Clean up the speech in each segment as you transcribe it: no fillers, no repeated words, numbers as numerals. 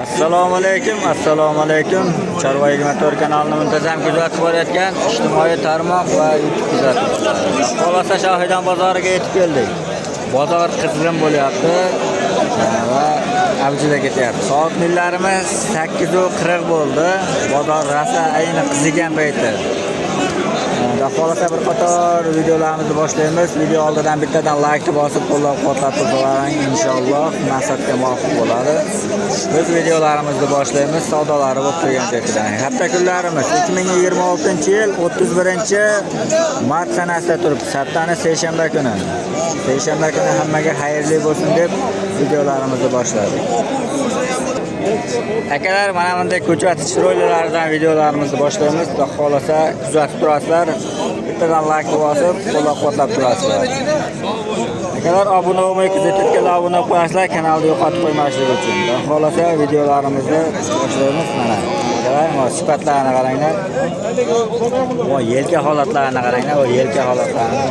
Assalomu alaykum. Chorva Igmator kanalini muntazam kuzatib borayotgan ijtimoiy tarmoq va YouTube kuzatuvchilari. Xolosa Shohidan bozoriga yetib keldik. Bozor qizg'in bo'lyapti va avjida ketyapti. Soat millarimiz 8:40 bo'ldi. Bozor rosa ayni qizigan payti. Xolosa bir qator videolarimizni boshlaymiz. Video oldidan bittadan like bosib qo'llab-quvvatlab turing inshaalloh. Maqsadga muvofiq bo'ladi. Biz videolarimizni boshlaymiz. Savdolari bo'lib turgan joydan. Hafta kunlarimiz 2026-yil 31-mart sanasida turibdi. Haftani seshanba kuni. Seshanba kuni hammaga xayrli bo'lsin deb videolarimizni boshladik. Akalar, mana bunday ko'chat chiroylilardan videolarimizni boshlaymiz. Xudo xolasa kuzatib turasizlar. Bittadan like bosib, qo'llab-quvvatlab turasizlar. Akalar, obuna bo'lmay kuzatib obuna qo'yasizlar, kanalni yo'qotib qo'ymaslik uchun. Xudo xolasa videolarimizni boshlaymiz. Mana akalar, sifatlarini qaranglar. Voy, yelka holatlarini qaranglar, voy yelka holatlarini.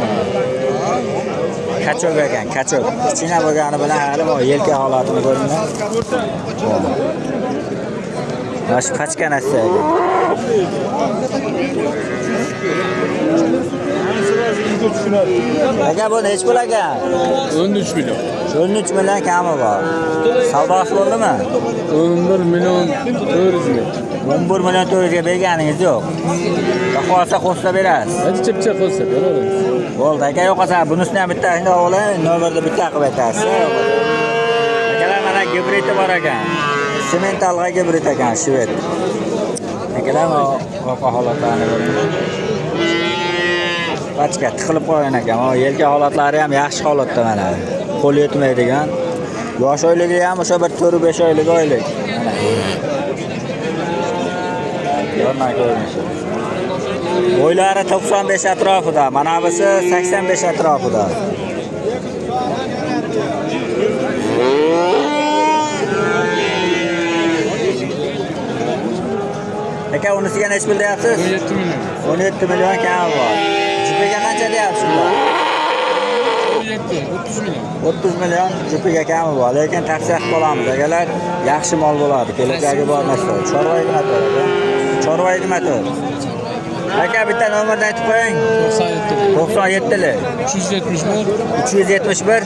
Kachok ekan, kachok. Kichkina bo'lgani bilan hali bu yelka holatini ko'ringlar. Mana shu pachkanasi ekan. Aka, bu nech pul aka? 13 million. 13 million kami bor. Savdosi bo'ldimi? 11 million 400 ming. 11 million 400 ga berganingiz yo'q. Xohlasa qo'shsa berasiz. Hadi chipcha qo'ysa beramiz. Bo'ldi aka, yo'qsa bunisini ham bittasini oling, nomerni bitta qilib aytasiz. Akalar, mana gibridi bor ekan. Sementalga gibrid ekan, shved. Akalar, bu holatlarni ko'ring. Pachka tiqilib qo'ygan ekan. O yelka holatlari ham yaxshi holatda mana. Qo'l yetmaydigan. Yosh oyligi ham o'sha bir 4-5 oylik. Mana. Yorma ko'rinishi. Bo'ylari 95 atrofida, mana bunisi 85 atrofida. Aka, unisiga nech pul deyapsiz? 17 million. 17 million kami bor. Jupiga qancha deyapsiz ular? 30 million. 30 million jupiga kami bor, lekin tavsiya qilib qolamiz. Agalar, yaxshi mol bo'ladi. Kelajagi bor narsa. Chorva Igmator. Chorva Igmator. Aka, bitta nomerni aytib qo'ying. 97 lik. 371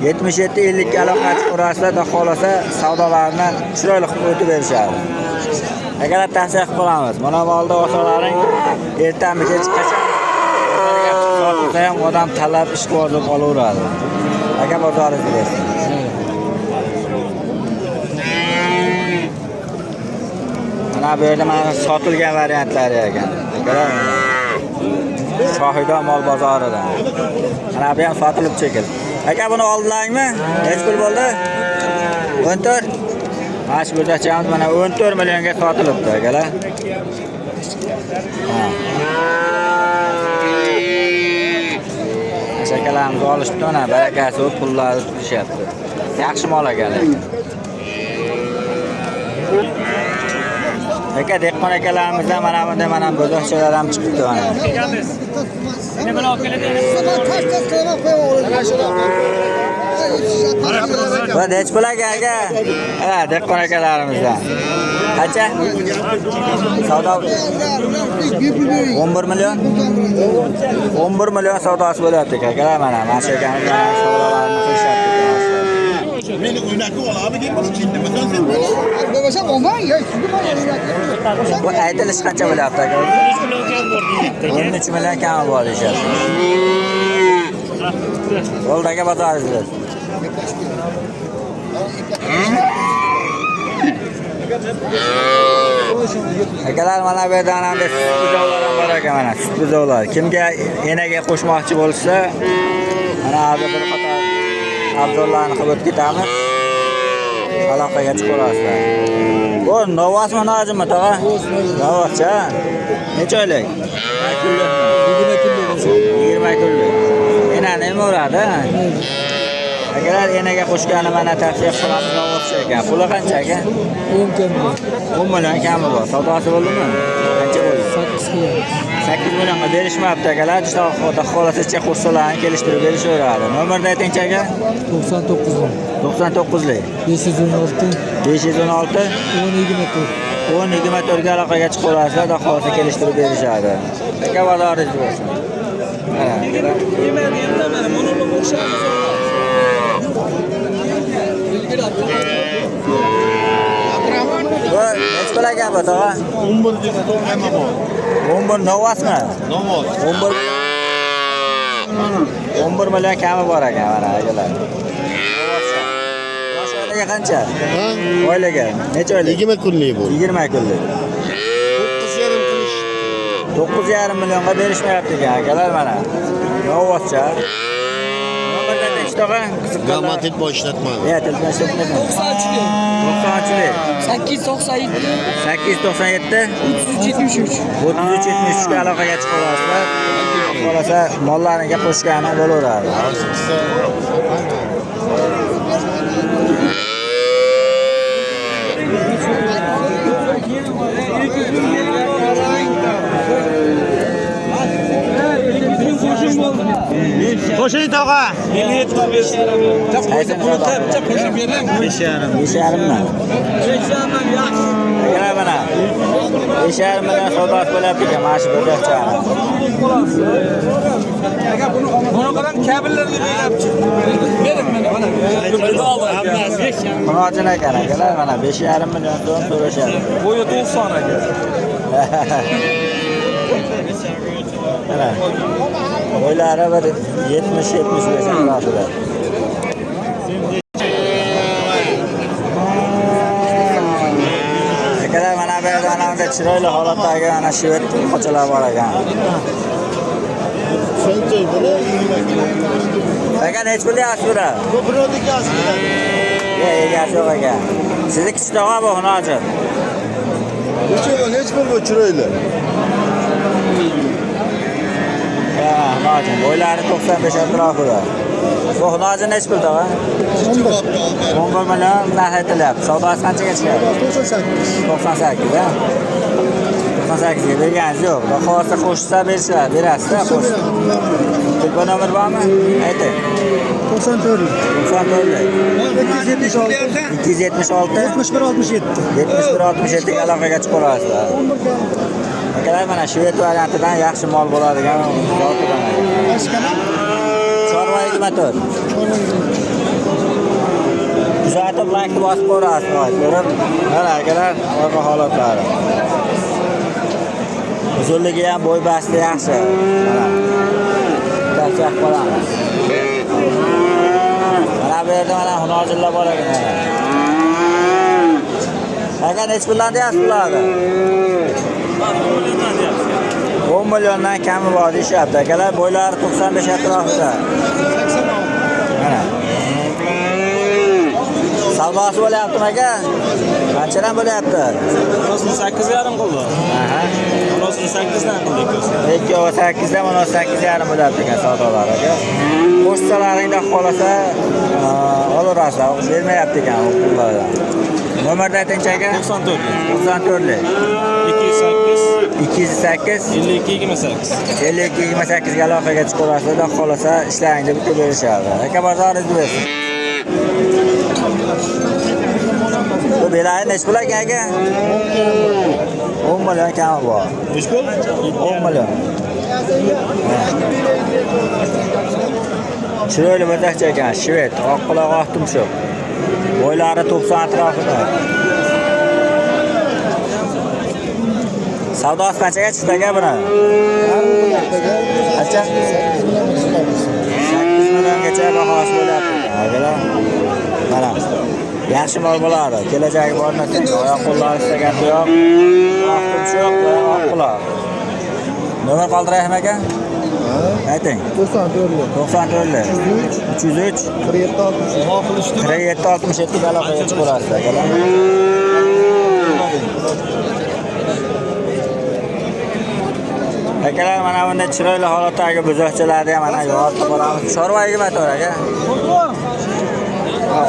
77 50 ga aloqa qurasizlar, da xolasa savdolarni chiroyli qilib o'tib berishadi. Agar tavsiya qilib qolamiz. Mana molda o'salaring ertami kech qachon bozorga ham odam talab ish bor deb olaveradi. Aka, bozoringiz bersin. Mana bu yerda mana sotilgan variantlari ekan. Shohidon mol bozoridan. Mana bu ham sotilib chekil. Aka, buni oldingmi? Nech pul bo'ldi? 14. Mana shu go'dachamiz mana 14 millionga sotilibdi, akalar. Shakalarimiz olishibdi, mana barakasi va pullari tutishyapti. Yaxshi mol akalar. Aka, dehqon akalarimizdan mana bunday mana bo'zaqchalar ham chiqibdi mana. Nima bilan olib keladi? Bu nech pul aka? Ha, dehqon akalarimizdan. Qancha? Savdo 11 million. 11 million savdosi bo'lyapti akalar, mana shu ekanlar savdolarni qilishyapti. Meni o'ynatib oladi deb tushundimizdan sen. Bu aytilish qancha bo'lyapti aka? 13 million kami bor deyapti. Qo'ldagi bozoringiz. Akalar, mana bu yerda ham buzovlar ham bor ekan, mana buzovlar. Kimga enaga qo'shmoqchi bo'lsa, mana hozir bir qator abzorlarni qilib o'tib ketamiz. Aloqaga chiqarasizlar. Bu novasmi, nojimi tog'a? Novascha. Necha oylik? 20 kunlik. Ena nima uradi? Agar enaga qo'shgani mana tavsiya qilamiz, novascha ekan. Puli qancha aka? 10 million. 10 million kami bor. Savdosi bo'ldimi? Qancha bo'ldi? 8 millionga berishmayapti akalar. Xudo xolasicha qo'shsalarni kelishtirib berishaveradi. Nomerni aytingchi aka. 99lik 516 10-24 ga aloqaga chiqib olasizlar, xudo xolasa kelishtirib berishadi. Aka bazoringiz bo'lsin. Nech pul ekan bu tog'a? 11 deb to'g'rama bor. 11 novasmi? Namoz. 11 million kami bor ekan mana akalar. Yosh oilaga qancha? Oilaga necha oylik? 20 kunlik bu. 20 kunlik. 9,5 millionga berishmayapti ekan akalar mana. Novascha. Nomerda nechi tog'a? Gamat deb boshlatmadi. Ya, telefon ishlatmayapti. 90chilik. 897 897 373 3373 ga aloqaga chiqib olasizlar. Xolasa mollariga qo'shgani bo'laveradi. Qo'shing tog'a. Qaysi qo'shib bering? 5,5 Akalar mana 5,5 million savdosi bo'lyapti ekan mana shu bo'zaqchani. Buni qarang, kabellarga bo'yapti. Bering mana. Muhojir ekan akalar mana 5,5 million so'm so'rashadi. Bo'yi 90 aka. Mana bo'ylari bir 70-75 atrofida. Akalar mana bu yerda mana bunday chiroyli holatdagi ana shu qochalar bor ekan. Shuncha buni Aka nech pul deyapsiz bura? bu birodika aslida. Ya, egasi yo'q ekan. Sizni kichik tog'a bu hojat. Uchiga hech bir bu chiroyli. Ha, hojat. Bo'ylari 95 atrofida. Bu hojat nech pul tog'a? 11 million narx aytilyapti. Savdosi qanchaga chiqadi? 98 ha? 98 ga berganingiz yo'q. Xohlasa qo'shsa berishadi, berasiz-da, qo'sh. Telefon nomer bormi? Ayting. 94 276 7167 ga aloqaga chiqib olasizlar. Akalar mana Shved variantidan yaxshi mol bo'ladigan zotidan. Chorva 24. Kuzatib laykni bosib ko'rasiz, ko'rib. Mana akalar, orqa holatlari. Uzunligi ham bo'y basti yaxshi. Mana. Tavsiya qilamiz. Mana bu yerda mana hunojillar bor ekan. Aka nech puldan deyapsiz bularni? 10 milliondan kami bor deyapti. Akalar bo'ylari 95 atrofida. Mana. Savdosi bo'lyaptimi aka? Qanchadan bo'lyapti? 8,5 qildi. Aha. 8dan qildik. 8dan mana 8,5 bo'lyapti ekan savdolar aka. Qo'shsalaringda qolasa olaverasizlar. Bermayapti ekan u pullarni. Nomerni aytingchi aka? 94lik 208 5228 ga aloqaga chiqarasizlar. Qolasa ishlaringni bitta berishadi. Aka bozoringiz bo'lsin. Bu belay nech pul aka? 10 million kami bor. Nech pul? 10 million. Chiroyli bo'zaqcha ekan, Shved, oq quloq, oq tumshuq. Bo'ylari 90 atrofida. Savdosi qanchaga chiqdi aka buni? Qancha? 8 milliongacha bahosi bo'lyapti. Akalar. Mana. Yaxshi mol bo'ladi. Kelajagi bor narsa. Oyoq qo'llari istagan yo'q. Oq tumshuq va oq quloq. Nomer qoldiraymi aka? Ayting. 94lik 303 4767 ga aloqaga chiqib olasizlar akalar. Akalar mana bunday chiroyli holatdagi buzoqchalarni ham mana yo'qotib qolamiz. Chorva 20 aka.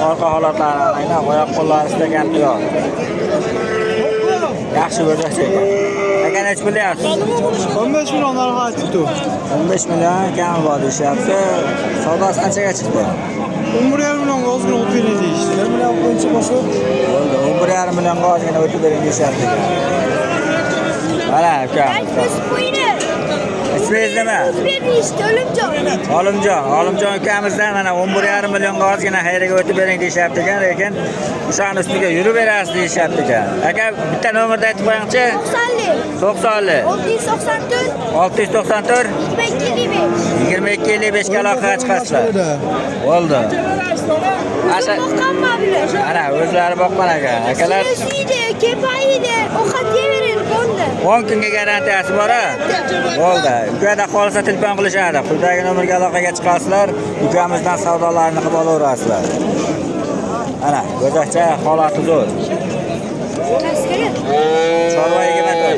Orqa holatlari ayna oyoq qo'llari istagan yo'q. Yaxshi buzoqcha ekan. Aka nechi pul deyapsiz? 15 milyonlarga aytibdi. 15 million kam bor deyishyapti. Savdosi qanchaga chiqdi? 11,5 millionga ozgina o'tib bering deyishdi. 1 million qo'yincha boshqa. Bo'ldi, 11,5 millionga ozgina o'tib bering deyishyapti. Mana aka. Ismingiz nima? Olimjon ukamizdan mana 11,5 millionga ozgina xayriga o'tib bering deyishyapti ekan, lekin o'shaning ustiga yurib berasiz deyishyapti ekan. Aka, bitta nomerni aytib qo'yingchi. 90 694 2255 ga aloqaga chiqasizlar. Bo'ldi. Ana o'zlari boqqan ekan. Akalar 10 kunga garantiyasi bor-a? Bo'ldi. Ukada qolsa telefon qilishadi. Quyidagi nomerga aloqaga chiqasizlar. Ukamizdan savdolarni qilib olaverasizlar. Ana, go'zakcha holati zo'r. Chorva yegimator.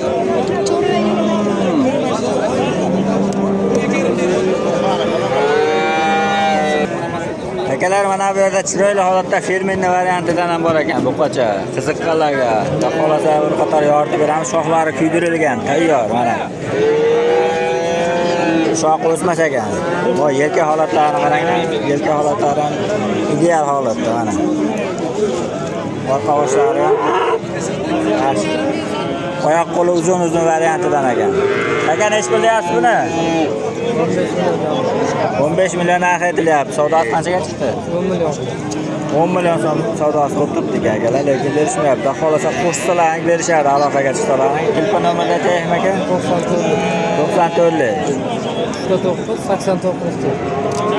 Akalar mana bu yerda chiroyli holatda fermerni variantidan ham bor ekan, buqacha. Qiziqqanlarga, xohlasa bir qator yoritib beramiz. Shoxlari kuydirilgan, tayyor mana. Shox o'smas ekan. Voy, yelka holatlarini qaranglar. Yelka holatlari ideal holatda mana. Orqa boshlari ham yaxshi. Oyoq qo'li uzun variantidan ekan. Aka nechi pul deyapsiz buni? 15 million narx aytilyapti. Savdosi qanchaga chiqdi? 10 million so'm savdosi bo'lib turibdi akalar, lekin berishmayapti. Xohlasa qo'shsalarni berishadi, aloqaga chiqsalarni. Telefon nomerni aytaymi aka? 94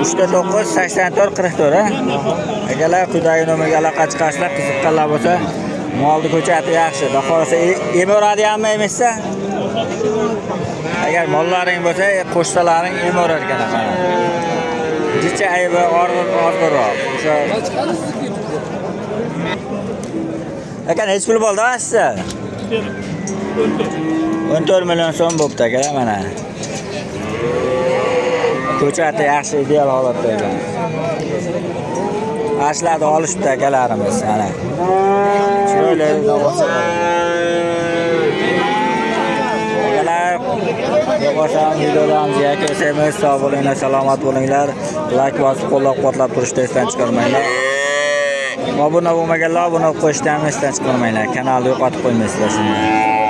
3 84 44 ha? Akalar quyidagi nomerga aloqa chiqasizlar, qiziqqanlar bo'lsa, molni ko'chati yaxshi. Xohlasa emoradiganmi emishsa? Agar mollaring bo'lsa, qo'shsalaring emorar ekan mana. Jicha aybi ozg'irroq. O'sha aka nechi pul bo'ldi sizga? 14 million so'm bo'pti aka mana. Ko'chati yaxshi, ideal holatda ekan. Ashlarni olishibdi akalarimiz mana. Chiroyli Yo'qolsam videolarimizni yakasaymiz. Sog' bo'linglar, salomat bo'linglar. Like bosib qo'llab-quvvatlab turishni esdan chiqarmanglar. Obuna bo'lmaganlar obuna bo'lib qo'yishni ham esdan chiqarmanglar. Kanalni yo'qotib qo'ymaysizlar shunday.